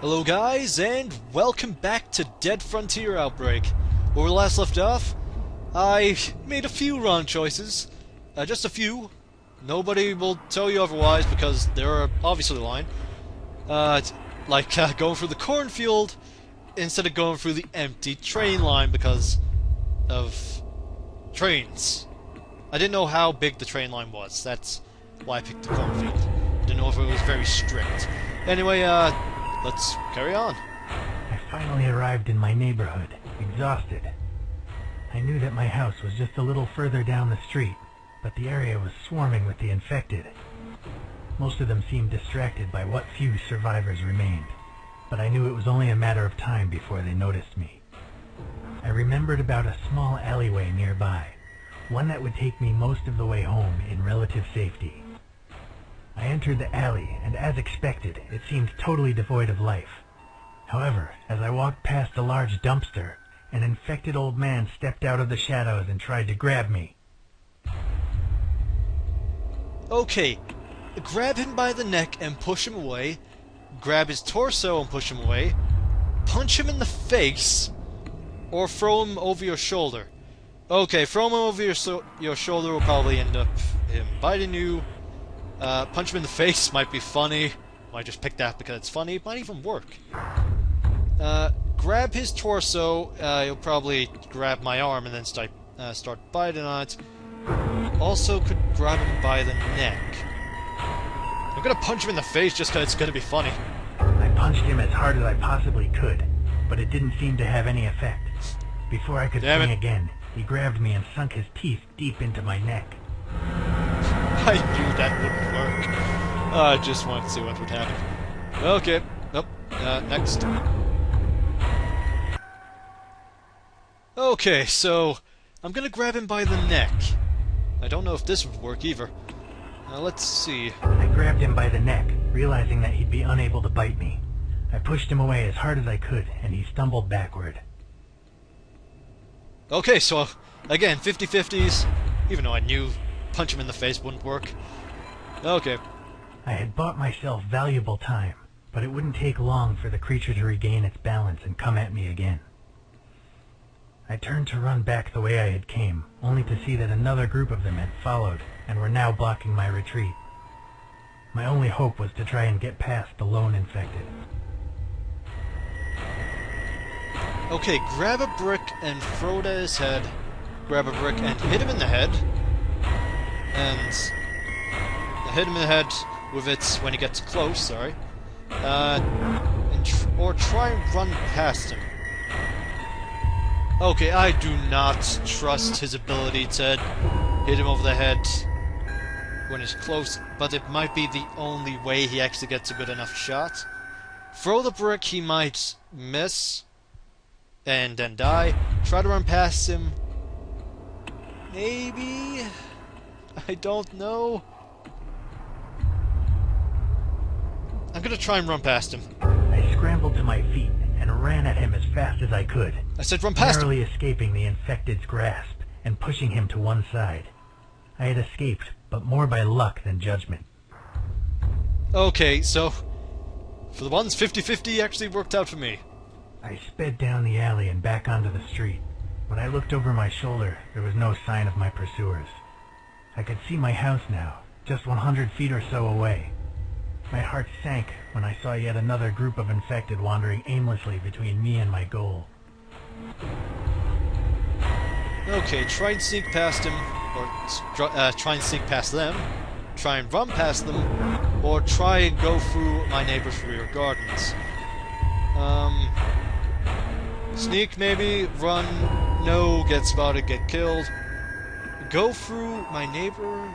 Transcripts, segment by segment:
Hello guys, and welcome back to Dead Frontier Outbreak. Where we last left off, I made a few wrong choices. Just a few. Nobody will tell you otherwise because they're obviously lying. Like going through the cornfield instead of going through the empty train line because of trains. I didn't know how big the train line was. That's why I picked the cornfield. I didn't know if it was very strict. Anyway, let's carry on. I finally arrived in my neighborhood, exhausted. I knew that my house was just a little further down the street, but the area was swarming with the infected. Most of them seemed distracted by what few survivors remained, but I knew it was only a matter of time before they noticed me. I remembered about a small alleyway nearby, one that would take me most of the way home in relative safety. I entered the alley, and as expected, it seemed totally devoid of life. However, as I walked past a large dumpster, an infected old man stepped out of the shadows and tried to grab me. Okay, grab him by the neck and push him away, grab his torso and push him away, punch him in the face, or throw him over your shoulder. Okay, throw him over your shoulder will probably end up him biting you. Punch him in the face might be funny. Might just pick that because it's funny. It might even work. Grab his torso. He'll probably grab my arm and then start biting on it. Also could grab him by the neck. I'm gonna punch him in the face just because it's gonna be funny. I punched him as hard as I possibly could, but it didn't seem to have any effect. Before I could swing again, he grabbed me and sunk his teeth deep into my neck. I knew that wouldn't work. I just wanted to see what would happen. Okay. Nope. Next. Okay, so I'm gonna grab him by the neck. I don't know if this would work either. Let's see. I grabbed him by the neck, realizing that he'd be unable to bite me. I pushed him away as hard as I could, and he stumbled backward. Okay, so again, 50-50s, even though I knew punch him in the face wouldn't work. Okay. I had bought myself valuable time, but it wouldn't take long for the creature to regain its balance and come at me again. I turned to run back the way I had came, only to see that another group of them had followed and were now blocking my retreat. My only hope was to try and get past the lone infected. Okay, grab a brick and throw it at his head. Grab a brick and hit him in the head. And hit him in the head with it when he gets close, sorry. Or try and run past him. Okay, I do not trust his ability to hit him over the head when he's close, but it might be the only way he actually gets a good enough shot. Throw the brick, he might miss and then die. Try to run past him. Maybe? I don't know. I'm gonna try and run past him. I scrambled to my feet and ran at him as fast as I could. I said run past him! Narrowly escaping the infected's grasp and pushing him to one side. I had escaped, but more by luck than judgment. Okay, so for the ones 50-50 actually worked out for me. I sped down the alley and back onto the street. When I looked over my shoulder, there was no sign of my pursuers. I could see my house now, just 100 feet or so away. My heart sank when I saw yet another group of infected wandering aimlessly between me and my goal. Okay, try and sneak past him, or try and sneak past them, try and run past them, or try and go through my neighbor's rear gardens. Sneak maybe, run, no, get spotted, get killed. Go through my neighbor,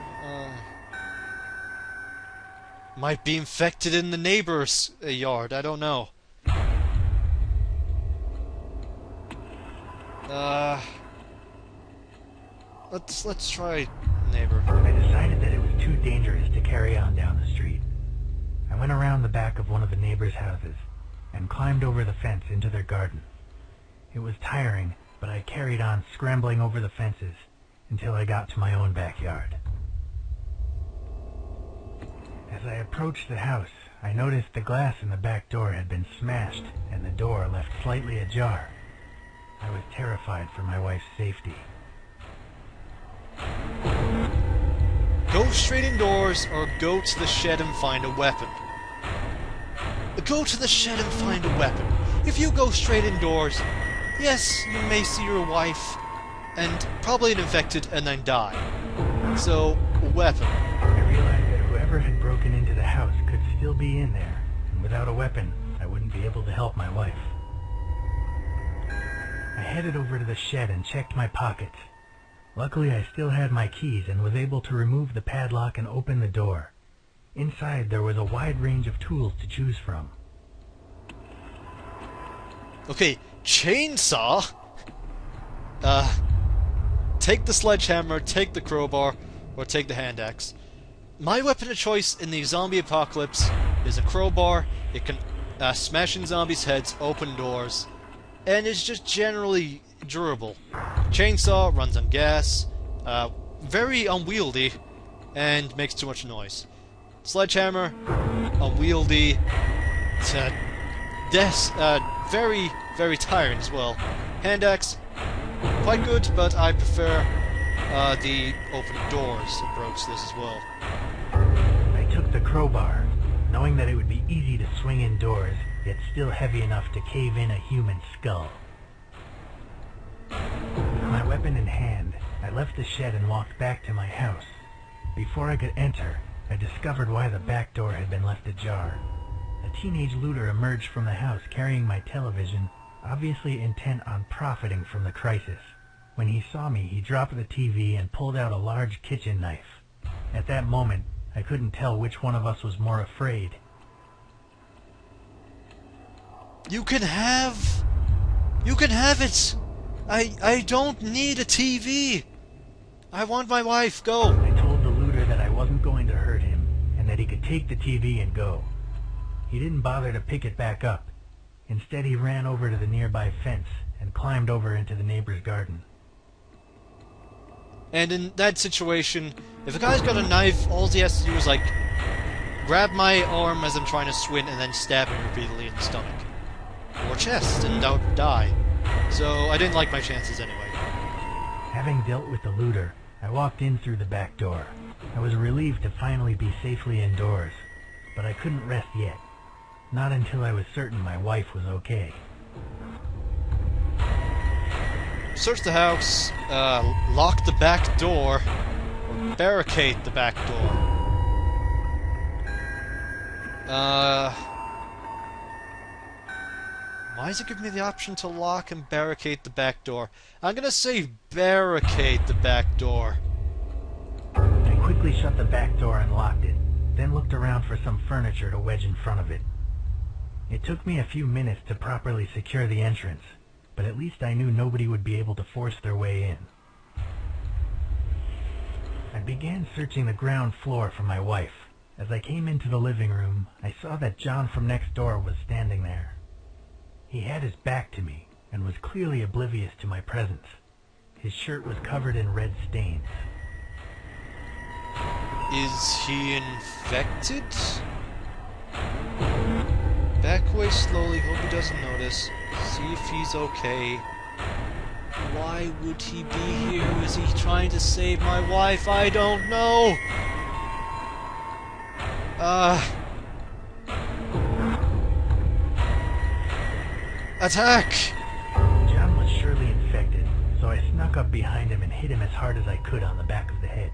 might be infected in the neighbor's yard, I don't know. Let's try neighbor. I decided that it was too dangerous to carry on down the street. I went around the back of one of the neighbors' houses and climbed over the fence into their garden. It was tiring, but I carried on scrambling over the fences until I got to my own backyard. As I approached the house, I noticed the glass in the back door had been smashed and the door left slightly ajar. I was terrified for my wife's safety. Go straight indoors or go to the shed and find a weapon. Go to the shed and find a weapon. If you go straight indoors, yes, you may see your wife and probably an infected and then die. So, weapon. I realized that whoever had broken into the house could still be in there, and without a weapon, I wouldn't be able to help my wife. I headed over to the shed and checked my pockets. Luckily, I still had my keys and was able to remove the padlock and open the door. Inside, there was a wide range of tools to choose from. Okay, chainsaw? Take the sledgehammer, take the crowbar, or take the hand axe. My weapon of choice in the zombie apocalypse is a crowbar. It can smash in zombies' heads, open doors, and is just generally durable. Chainsaw runs on gas, very unwieldy, and makes too much noise. Sledgehammer, unwieldy, very, very tiring as well. Hand axe, quite good, but I prefer the open doors approach to this as well. I took the crowbar, knowing that it would be easy to swing indoors, yet still heavy enough to cave in a human skull. With my weapon in hand, I left the shed and walked back to my house. Before I could enter, I discovered why the back door had been left ajar. A teenage looter emerged from the house carrying my television, obviously intent on profiting from the crisis. When he saw me, he dropped the TV and pulled out a large kitchen knife. At that moment, I couldn't tell which one of us was more afraid. You can have it! I don't need a TV! I want my wife, go! I told the looter that I wasn't going to hurt him, and that he could take the TV and go. He didn't bother to pick it back up. Instead, he ran over to the nearby fence and climbed over into the neighbor's garden. And in that situation, if a guy's got a knife, all he has to do is, like, grab my arm as I'm trying to swing and then stab me repeatedly in the stomach. Or chest, and I would die. So I didn't like my chances anyway. Having dealt with the looter, I walked in through the back door. I was relieved to finally be safely indoors, but I couldn't rest yet. Not until I was certain my wife was okay. Search the house, lock the back door, or barricade the back door. Why does it give me the option to lock and barricade the back door? I'm gonna say barricade the back door. I quickly shut the back door and locked it, then looked around for some furniture to wedge in front of it. It took me a few minutes to properly secure the entrance, but at least I knew nobody would be able to force their way in. I began searching the ground floor for my wife. As I came into the living room, I saw that John from next door was standing there. He had his back to me, and was clearly oblivious to my presence. His shirt was covered in red stains. Is he infected? Back away slowly, hope he doesn't notice. See if he's okay. Why would he be here? Is he trying to save my wife? I don't know! Attack! John was surely infected, so I snuck up behind him and hit him as hard as I could on the back of the head.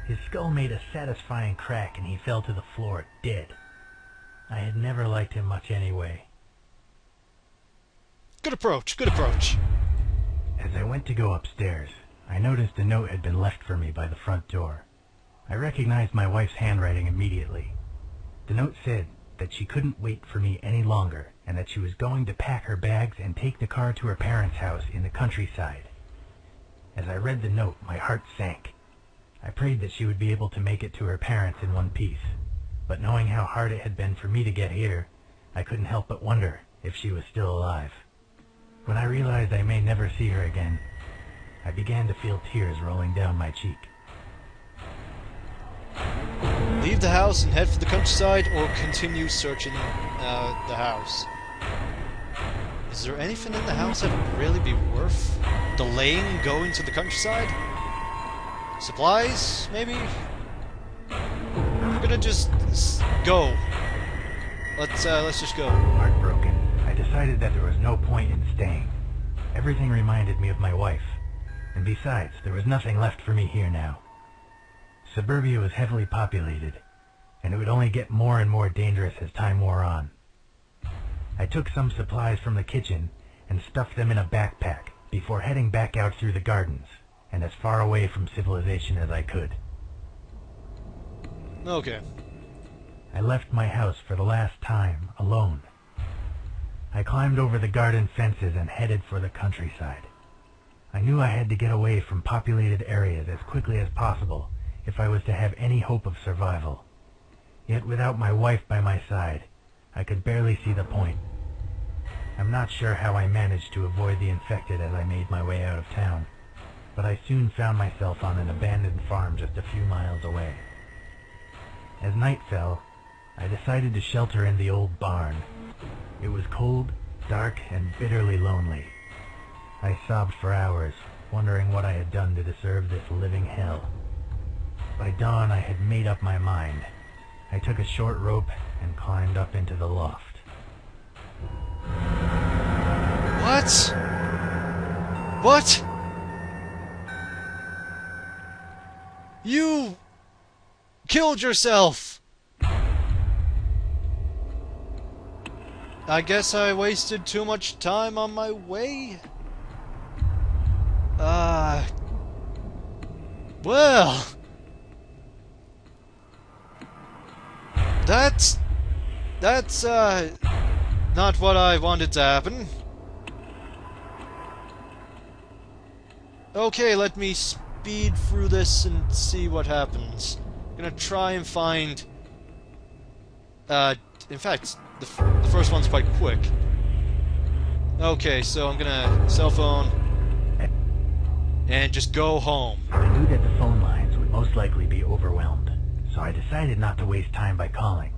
His skull made a satisfying crack and he fell to the floor, dead. I had never liked him much anyway. Good approach, good approach. As I went to go upstairs, I noticed a note had been left for me by the front door. I recognized my wife's handwriting immediately. The note said that she couldn't wait for me any longer, and that she was going to pack her bags and take the car to her parents' house in the countryside. As I read the note, my heart sank. I prayed that she would be able to make it to her parents in one piece, but knowing how hard it had been for me to get here, I couldn't help but wonder if she was still alive. When I realized I may never see her again, I began to feel tears rolling down my cheek. leave the house and head for the countryside, or continue searching the house? Is there anything in the house that would really be worth delaying going to the countryside? Supplies, maybe? I'm gonna just go. Let's just go. Heartbroken, I decided that there was no point in staying. Everything reminded me of my wife. And besides, there was nothing left for me here now. Suburbia was heavily populated, and it would only get more and more dangerous as time wore on. I took some supplies from the kitchen and stuffed them in a backpack before heading back out through the gardens and as far away from civilization as I could. Okay. I left my house for the last time, alone. I climbed over the garden fences and headed for the countryside. I knew I had to get away from populated areas as quickly as possible if I was to have any hope of survival. Yet without my wife by my side, I could barely see the point. I'm not sure how I managed to avoid the infected as I made my way out of town, but I soon found myself on an abandoned farm just a few miles away. As night fell, I decided to shelter in the old barn. It was cold, dark, and bitterly lonely. I sobbed for hours, wondering what I had done to deserve this living hell. By dawn, I had made up my mind. I took a short rope and climbed up into the loft. What? What? You killed yourself! I guess I wasted too much time on my way? Well... That's not what I wanted to happen. Okay, let me speed through this and see what happens. I'm gonna try and find... in fact, the first one's quite quick. Okay, so I'm gonna cell phone and just go home. I knew that the phone lines would most likely be overwhelmed, so I decided not to waste time by calling.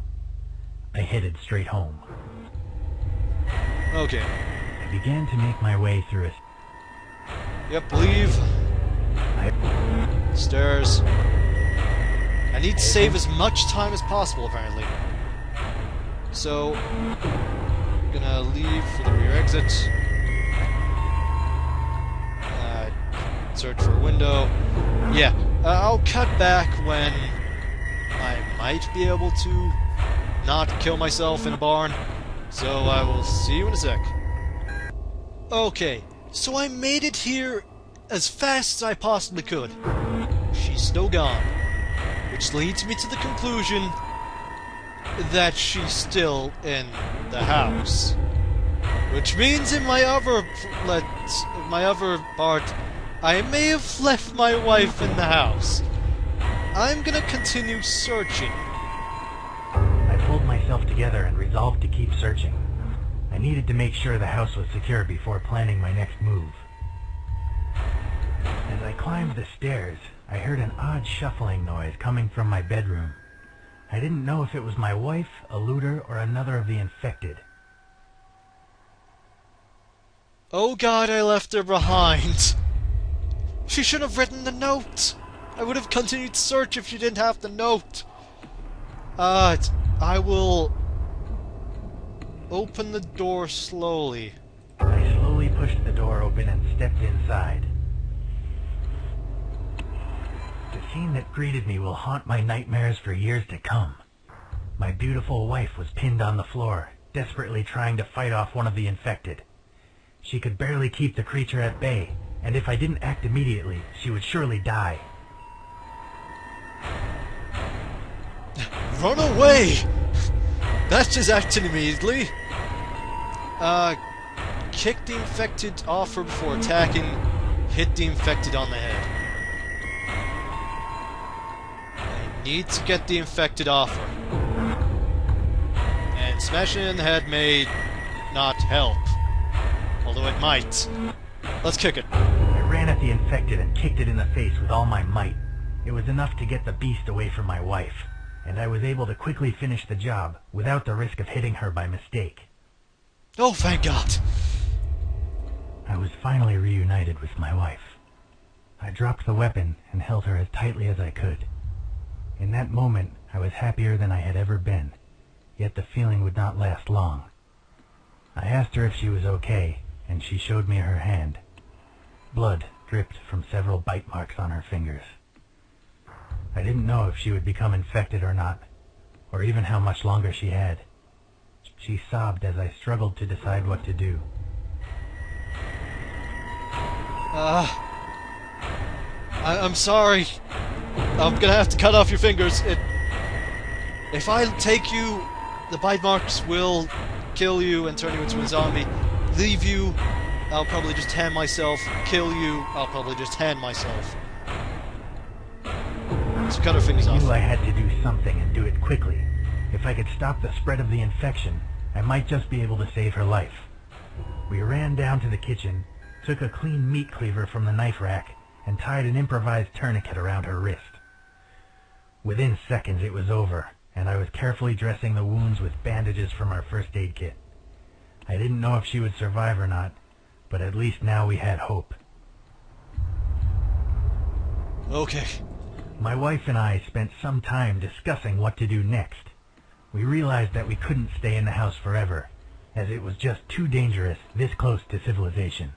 I headed straight home. Okay. I began to make my way through a... Yep, leave. Stairs. I need to save as much time as possible, apparently. So, I'm gonna leave for the rear exit. Search for a window. Yeah, I'll cut back when I might be able to not kill myself in a barn. So I will see you in a sec. Okay, so I made it here as fast as I possibly could. She's still gone. Which leads me to the conclusion that she's still in the house. Which means in my other part, I may have left my wife in the house. I'm gonna continue searching. I pulled myself together and resolved to keep searching. I needed to make sure the house was secure before planning my next move. As I climbed the stairs, I heard an odd shuffling noise coming from my bedroom. I didn't know if it was my wife, a looter, or another of the infected. Oh god, I left her behind. She should have written the note. I would have continued to search if she didn't have the note. I will open the door slowly. I slowly pushed the door open and stepped inside. The scene that greeted me will haunt my nightmares for years to come. My beautiful wife was pinned on the floor, desperately trying to fight off one of the infected. She could barely keep the creature at bay, and if I didn't act immediately, she would surely die. Run away! That's just acting immediately. Kick the infected off her before attacking. Hit the infected on the head. I need to get the infected off her. And smashing it in the head may not help. Although it might. Let's kick it. I ran at the infected and kicked it in the face with all my might. It was enough to get the beast away from my wife. and I was able to quickly finish the job without the risk of hitting her by mistake. Oh, thank God! I was finally reunited with my wife. I dropped the weapon and held her as tightly as I could. In that moment, I was happier than I had ever been, yet the feeling would not last long. I asked her if she was okay, and she showed me her hand. Blood dripped from several bite marks on her fingers. I didn't know if she would become infected or not, or even how much longer she had. She sobbed as I struggled to decide what to do. I'm sorry. I'm gonna have to cut off your fingers. If I take you, the bite marks will kill you and turn you into a zombie. Leave you, I'll probably just hand myself. Kill you, I'll probably just hand myself. So cut her fingers off. I knew I had to do something and do it quickly. If I could stop the spread of the infection, I might just be able to save her life. We ran down to the kitchen, took a clean meat cleaver from the knife rack, and tied an improvised tourniquet around her wrist. Within seconds it was over, and I was carefully dressing the wounds with bandages from our first aid kit. I didn't know if she would survive or not, but at least now we had hope. Okay. My wife and I spent some time discussing what to do next. We realized that we couldn't stay in the house forever, as it was just too dangerous this close to civilization.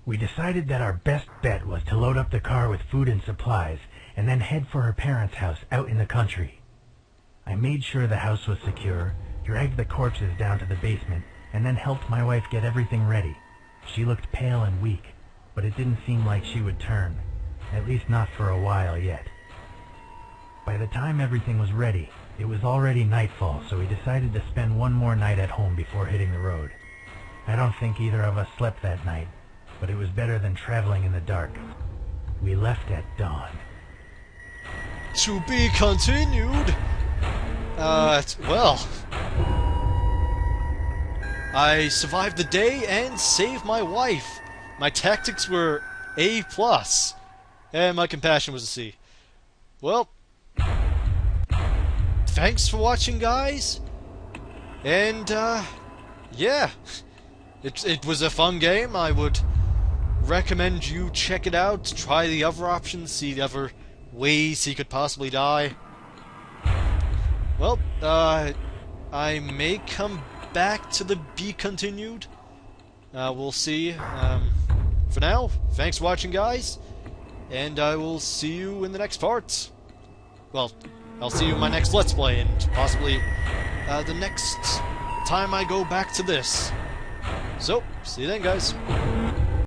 We decided that our best bet was to load up the car with food and supplies, and then head for her parents' house out in the country. I made sure the house was secure, dragged the corpses down to the basement, and then helped my wife get everything ready. She looked pale and weak, but it didn't seem like she would turn, at least not for a while yet. By the time everything was ready, it was already nightfall, so we decided to spend one more night at home before hitting the road. I don't think either of us slept that night, but it was better than traveling in the dark. We left at dawn. To be continued. Well, I survived the day and saved my wife. My tactics were A+, and my compassion was a C. Well, thanks for watching, guys. And, yeah. It was a fun game. I would recommend you check it out, try the other options, see the other ways he could possibly die. Well, I may come back to the Be Continued. We'll see. For now, thanks for watching, guys, and I will see you in the next part. Well, I'll see you in my next Let's Play, and possibly the next time I go back to this. So, see you then, guys.